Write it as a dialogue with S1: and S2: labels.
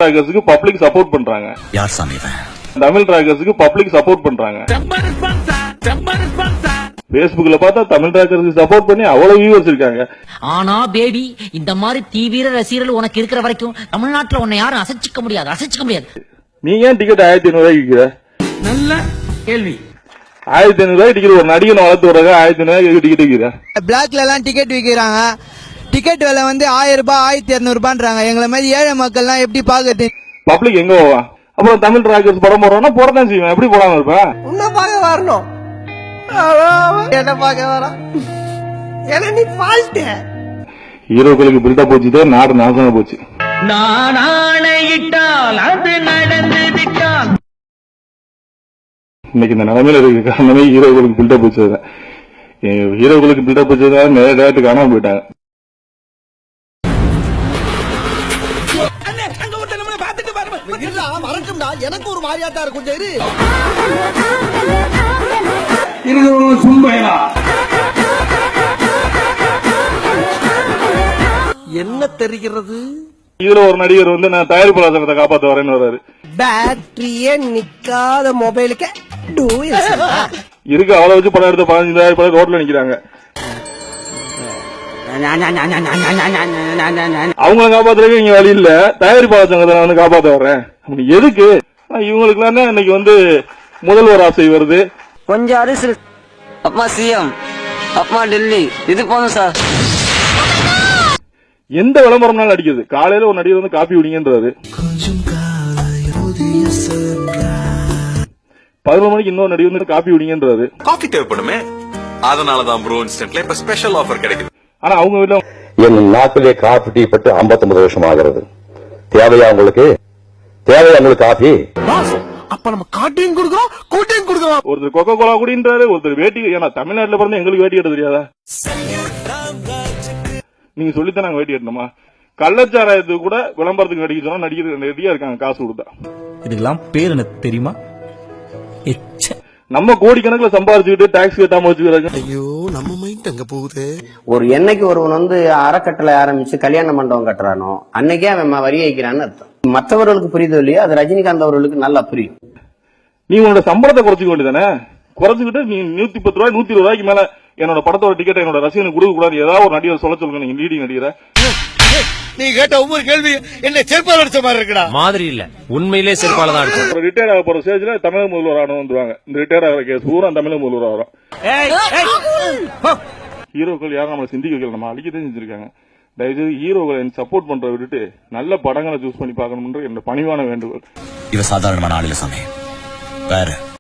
S1: டிராகர்ஸ்க்கு public support பண்றாங்க.
S2: யார் சாமி
S1: தமிழ் டிராகர்ஸ்க்கு பப்ளிக் சப்போர்ட் பண்றாங்க. Facebookல பார்த்தா தமிழ் டிராகர்ஸ்க்கு சப்போர்ட் பண்ணி அவ்வளவு வியூவர்ஸ் இருக்காங்க.
S3: ஆனா பேபி இந்த மாதிரி தீவிர ரசிகர்கள் உனக்கு இருக்கிற வரைக்கும் தமிழ்நாட்டுல உன்னை யாரும் அசைச்சிக்க முடியாது.
S1: நீ ஏன் டிக்கெட் 1500 ரூபாய்க்கு விற்கிற?
S3: நல்ல கேள்வி.
S1: 1500 ரூபாய் டிக்கெட் ஒரு நடிகனை வளர்த்து விடுறாங்க. 1500 ரூபாய்க்கு டிக்கெட் விற்கிற?
S4: பிளாக்ல எல்லாம் டிக்கெட் விற்கிறாங்க. டிக்கெட் விலை வந்து 1000 ரூபாய் 1200 ரூபான்றாங்க. எங்களை மாதிரி ஏழை மக்கள்லாம் எப்படி பாக்குறது?
S1: பப்ளிக் எங்க போவான்? அப்புறம் தமிழ் டிராகர்ஸ் படம் போடுறோம்னா போடதான் செய்வேன். எப்படி போடாம இருப்பேன்?
S4: உன்ன பாக்க வரணும், என்ன பாக்க வர நீ ஃபால்ட்.
S1: ஹீரோக்களுக்கு பில்டப் போச்சுதே நாடு நாசமா போச்சு.
S3: நான் ஆணையிட்டால் அது நடந்து விட்டால்.
S1: இன்னைக்கு இந்த நிலைமையில இருக்கு காரணமே ஹீரோக்களுக்கு பில்டப் போச்சது. ஹீரோக்களுக்கு பில்டப் போச்சதுனால நிறைய டேரக்டர் காணாம போயிட்டாங்க.
S4: எனக்கு ஒரு மாதிரியாத்தான் இருக்கும். என்ன தெரிகிறது?
S1: இதுல ஒரு நடிகர் வந்து நான் தயாரிப்பாளர் சங்கத்தை காப்பாத்த வரேன்னு வர்றாரு.
S4: பேட்டரியே நிக்காத மொபைலுக்கு
S1: இருக்கு அவ்வளவு வச்சு படம் எடுத்த 15 தயாரிப்பாளர் ரோட்ல நிக்கிறாங்க. அவங்களை காப்பாத்துறதுக்கு இங்க வழி இல்ல. தயாரிப்பாளர் சங்கத்தை வந்து காப்பாத்த வர்றேன். எதுக்கு? இவங்களுக்கு எல்லாம் இன்னைக்கு வந்து முதல்வர் ஆசை வருது.
S5: கொஞ்சம் அரிசி அப்பா சிஎம் அப்பா டெல்லி இது போதும் சார்.
S1: எந்த விளம்பரம்னாலும் அடிக்குது. காலையில ஒரு நடிகர் வந்து காப்பி குடிங்கன்றாரு. 11 மணிக்கு இன்னொரு நடிகர் வந்து காப்பி குடிங்கன்றாரு.
S6: காஃபி தேவைப்படுமே, அதனாலதான் ப்ரோ இன்ஸ்டன்ட்ல இப்ப ஸ்பெஷல் ஆஃபர் கிடைக்குது.
S1: ஆனா அவங்க வீட்டுல
S7: என் நாட்டிலே காபி டீ பட்டு 59 வருஷம் ஆகிறது. தேவையா உங்களுக்கு? தேவையா உங்களுக்கு காபி?
S4: அப்ப நம்ம காட்டையும் கொடுக்கிறோம், கூட்டையும் கொடுக்கிறோம்.
S1: ஒருத்தர் கொக்கோ கோலா குடின்றாரு, ஒருத்தர் வேட்டி. ஏன்னா தமிழ்நாட்டுல பிறந்த எங்களுக்கு வேட்டி கட்ட தெரியாதா? நீங்க சொல்லித்தான் நாங்க வேட்டி கட்டணுமா? கள்ளச்சாராயத்துக்கு கூட விளம்பரத்துக்கு நடிக்க சொன்னா நடிகர் ரெடியா இருக்காங்க காசு கொடுத்தா.
S2: இதுக்கெல்லாம் பேர் என்ன தெரியுமா?
S1: நம்ம கோடிக்கணக்கில் சம்பாதிச்சுக்கிட்டு டாக்ஸ் கட்டாம வச்சுக்கிறாங்க.
S4: ஐயோ நம்ம மைண்ட் அங்க போகுது.
S8: ஒரு என்னைக்கு ஒருவன் வந்து அறக்கட்டளை ஆரம்பிச்சு கல்யாண மண்டபம் கட்டுறானோ அன்னைக்கே அவன் வரி வைக்கிறான்னு அர்த்தம். மற்றவர்களுக்கு புரியுதோ இல்லையா, அது ரஜினிகாந்த் அவர்களுக்கு நல்லா புரியும்.
S1: நீ உன்னோட சம்பளத்தை குறைச்சிக்க வேண்டியதானே? குறைச்சிக்கிட்டு நீ 110 ரூபாய் 120 ரூபாய்க்கு மேல என்னோட படத்தோட டிக்கெட் என்னோட ரசிகனுக்கு கொடுக்க கூடாது. ஏதாவது ஒரு நடிகர் சொல்ல சொல்லுங்க. நீங்க லீடிங் நடிகரை
S4: நீ கேட்ட ஒவ்வொரு கேள்வி என்ன செருப்பால் அடிச்ச மாதிரி இருக்குடா. மாதிரி இல்ல, உண்மையிலே செருப்பால தான் அடிச்சோம்.
S1: ஒரு ரிட்டையர் ஆக போற ஸ்டேஜ்ல தமிழக முதல்வர் ஆனவங்க வந்துருவாங்க. இந்த ரிட்டையர் ஆகிற கேஸ் பூரா தமிழக முதல்வர் ஆகிறோம். ஹீரோக்கள் யாரும் நம்மளை சிந்திக்க வைக்கல, நம்ம அழிக்கதான் செஞ்சிருக்காங்க. தயவுசெய்து ஹீரோக்களை சப்போர்ட் பண்றத விட்டுட்டு நல்ல படங்களை சூஸ் பண்ணி பார்க்கணும்ன்ற என்னோட பணிவான வேண்டுகோள்.
S2: இவ சாதாரணமான ஆளில சாமி வேற